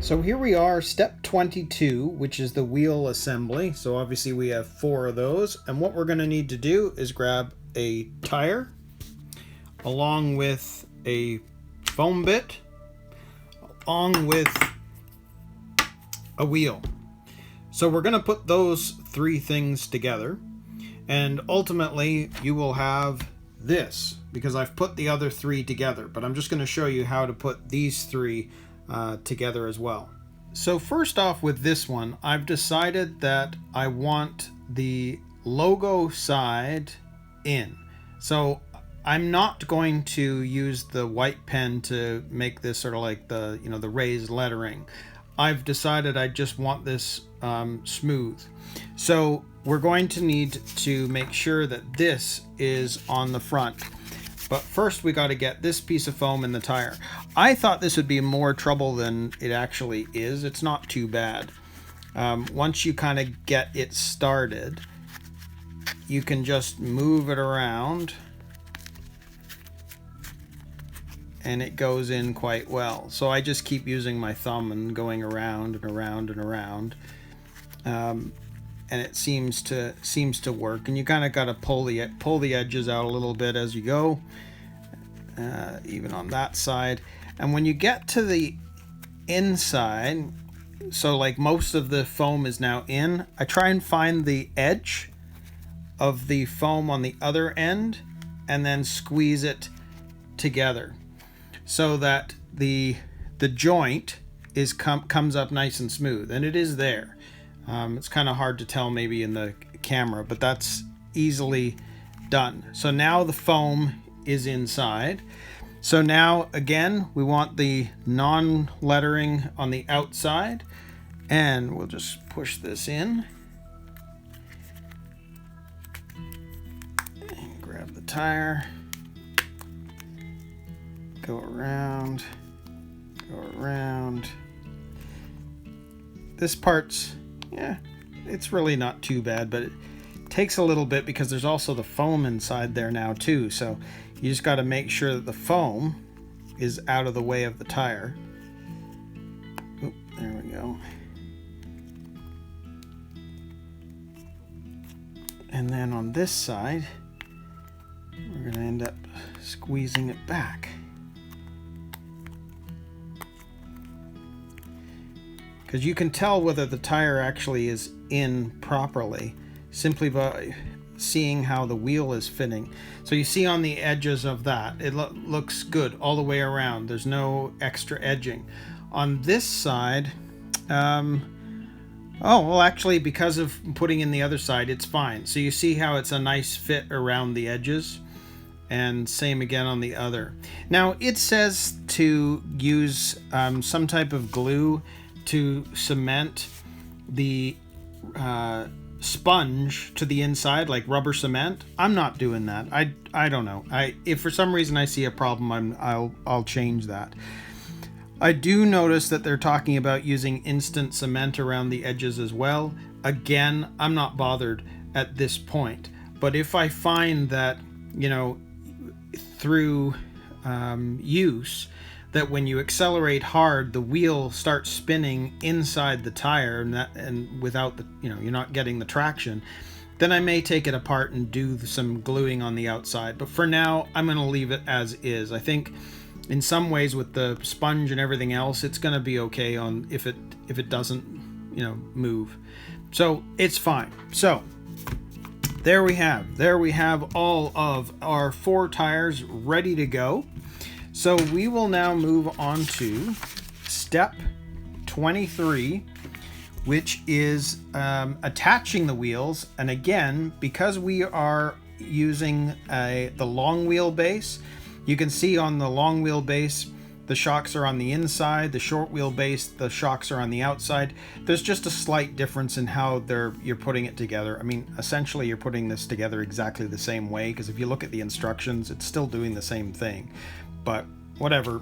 So here we are, step 22, which is the wheel assembly. So obviously we have 4 of those, and what we're going to need to do is grab a tire along with a foam bit along with a wheel. So we're going to put those 3 things together, and ultimately you will have this, because I've put the other 3 together, but I'm just going to show you how to put these 3 together as well. So first off, with this one, I've decided that I want the logo side in. So I'm not going to use the white pen to make this sort of like the, you know, the raised lettering. I've decided I just want this smooth. So we're going to need to make sure that this is on the front. But first we got to get this piece of foam in the tire. I thought this would be more trouble than it actually is. It's not too bad. Once you kind of get it started, you can just move it around and it goes in quite well. So I just keep using my thumb and going around and around and around. And it seems to work, and you kind of got to pull the edges out a little bit as you go, even on that side. And when you get to the inside, so like most of the foam is now in, I try and find the edge of the foam on the other end and then squeeze it together so that the joint comes up nice and smooth, and it is there. It's kind of hard to tell maybe in the camera, but that's easily done. So now the foam is inside. So now again, we want the non-lettering on the outside, and we'll just push this in and grab the tire, go around. This part's, yeah, it's really not too bad, but it takes a little bit because there's also the foam inside there now too. So you just got to make sure that the foam is out of the way of the tire. Oop, there we go. And then on this side, we're going to end up squeezing it back. Because you can tell whether the tire actually is in properly simply by seeing how the wheel is fitting. So you see on the edges of that, it looks good all the way around. There's no extra edging. On this side, oh, well, actually, because of putting in the other side, it's fine. So you see how it's a nice fit around the edges, and same again on the other. Now, it says to use some type of glue to cement the sponge to the inside, like rubber cement. I'm not doing that. I don't know. If for some reason I see a problem, I'll change that. I do notice that they're talking about using instant cement around the edges as well. Again, I'm not bothered at this point. But if I find that, you know, through use, that when you accelerate hard, the wheel starts spinning inside the tire, and without the, you know, you're not getting the traction, then I may take it apart and do some gluing on the outside. But for now, I'm going to leave it as is. I think in some ways with the sponge and everything else, it's going to be okay on if it doesn't, you know, move. So it's fine. So there we have all of our 4 tires ready to go. So we will now move on to step 23, which is attaching the wheels. And again, because we are using the long wheel base, you can see on the long wheel base, the shocks are on the inside. The short wheel base, the shocks are on the outside. There's just a slight difference in how you're putting it together. I mean, essentially you're putting this together exactly the same way, because if you look at the instructions, it's still doing the same thing. But whatever,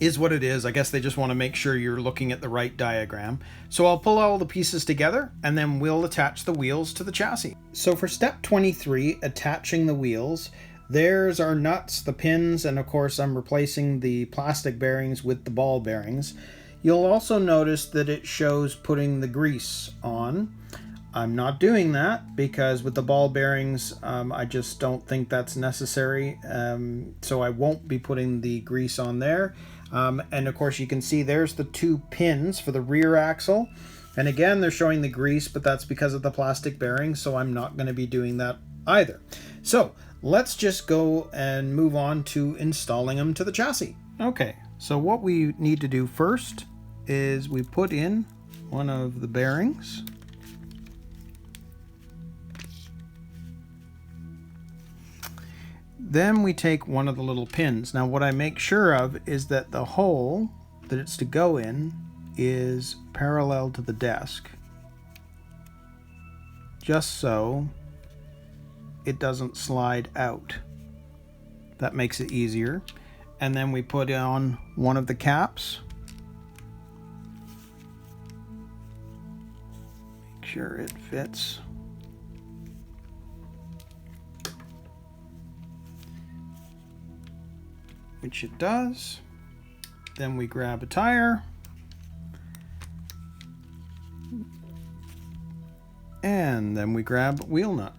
is what it is. I guess they just want to make sure you're looking at the right diagram. So I'll pull all the pieces together and then we'll attach the wheels to the chassis. So for step 23, attaching the wheels, there's our nuts, the pins, and of course I'm replacing the plastic bearings with the ball bearings. You'll also notice that it shows putting the grease on. I'm not doing that because with the ball bearings, I just don't think that's necessary. So I won't be putting the grease on there. And of course you can see there's the 2 pins for the rear axle. And again, they're showing the grease, but that's because of the plastic bearing. So I'm not going to be doing that either. So let's just go and move on to installing them to the chassis. Okay, so what we need to do first is we put in one of the bearings. Then we take one of the little pins. Now what I make sure of is that the hole that it's to go in is parallel to the desk, just so it doesn't slide out. That makes it easier. And then we put on one of the caps. Make sure it fits. Which it does. Then we grab a tire. And then we grab a wheel nut.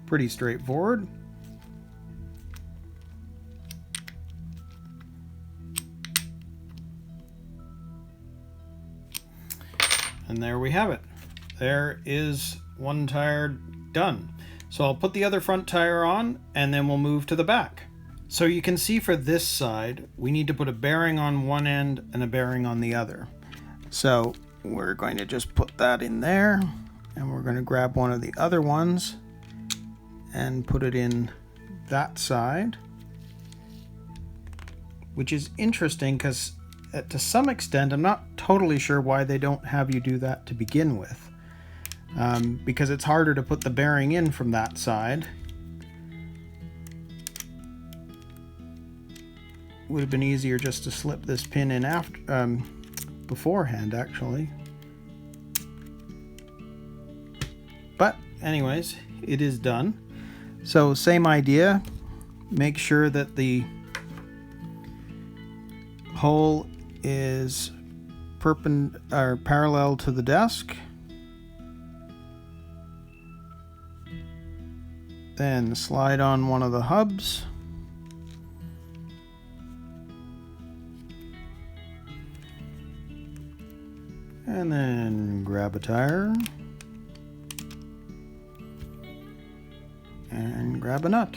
Pretty straightforward. And there we have it. There is one tire done. So I'll put the other front tire on and then we'll move to the back. So you can see for this side, we need to put a bearing on one end and a bearing on the other. So we're going to just put that in there and we're going to grab one of the other ones and put it in that side, which is interesting because to some extent, I'm not totally sure why they don't have you do that to begin with, because it's harder to put the bearing in from that side. Would have been easier just to slip this pin in after, beforehand, actually. But anyways, it is done. So same idea. Make sure that the hole is parallel to the desk. Then slide on one of the hubs. And then grab a tire. And grab a nut.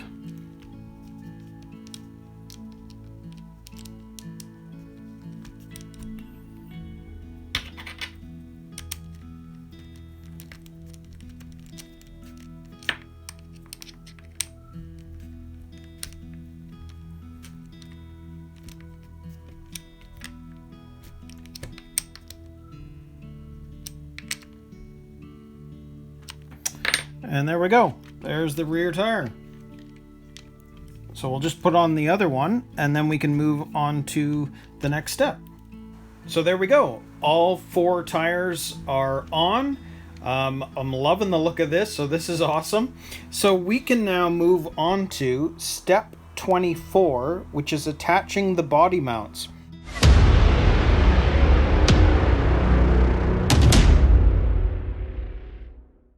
And there we go. There's the rear tire. So we'll just put on the other one and then we can move on to the next step. So there we go. All 4 tires are on. I'm loving the look of this, so this is awesome. So we can now move on to step 24, which is attaching the body mounts.